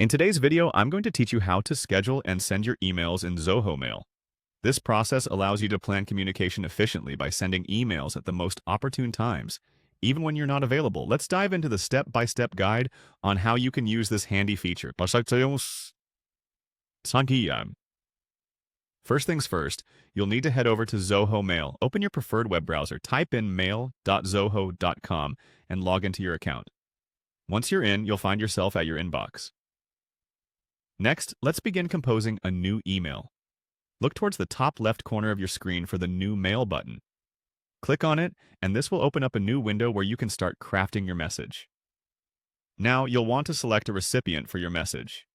In today's video, I'm going to teach you how to schedule and send your emails in Zoho Mail. This process allows you to plan communication efficiently by sending emails at the most opportune times, even when you're not available. Let's dive into the step-by-step guide on how you can use this handy feature. First things first, you'll need to head over to Zoho Mail. Open your preferred web browser, type in mail.zoho.com, and log into your account. Once you're in, you'll find yourself at your inbox. Next, let's begin composing a new email. Look towards the top left corner of your screen for the New Mail button. Click on it, and this will open up a new window where you can start crafting your message. Now, you'll want to select a recipient for your message.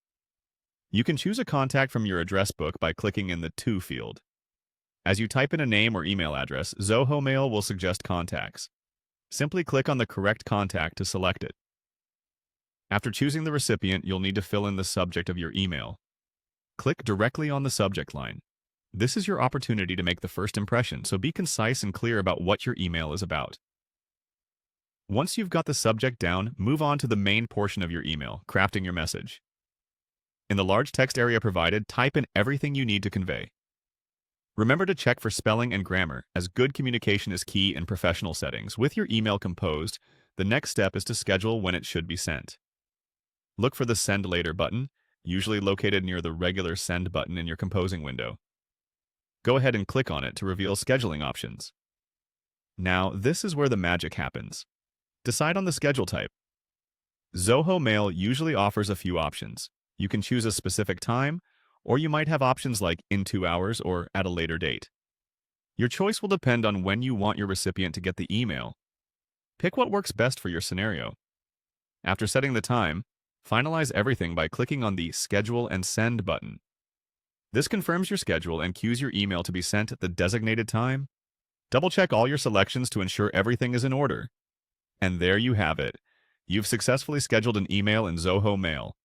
You can choose a contact from your address book by clicking in the To field. As you type in a name or email address, Zoho Mail will suggest contacts. Simply click on the correct contact to select it. After choosing the recipient, you'll need to fill in the subject of your email. Click directly on the subject line. This is your opportunity to make the first impression, so be concise and clear about what your email is about. Once you've got the subject down, move on to the main portion of your email, crafting your message. In the large text area provided, type in everything you need to convey. Remember to check for spelling and grammar, as good communication is key in professional settings. With your email composed, the next step is to schedule when it should be sent. Look for the Send Later button, usually located near the regular Send button in your composing window. Go ahead and click on it to reveal scheduling options. Now, this is where the magic happens. Decide on the schedule type. Zoho Mail usually offers a few options. You can choose a specific time, or you might have options like in 2 hours or at a later date. Your choice will depend on when you want your recipient to get the email. Pick what works best for your scenario. After setting the time, finalize everything by clicking on the Schedule and Send button. This confirms your schedule and cues your email to be sent at the designated time. Double-check all your selections to ensure everything is in order. And there you have it. You've successfully scheduled an email in Zoho Mail.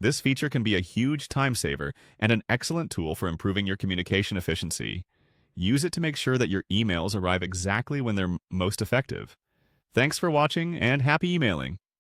This feature can be a huge time saver and an excellent tool for improving your communication efficiency. Use it to make sure that your emails arrive exactly when they're most effective. Thanks for watching and happy emailing!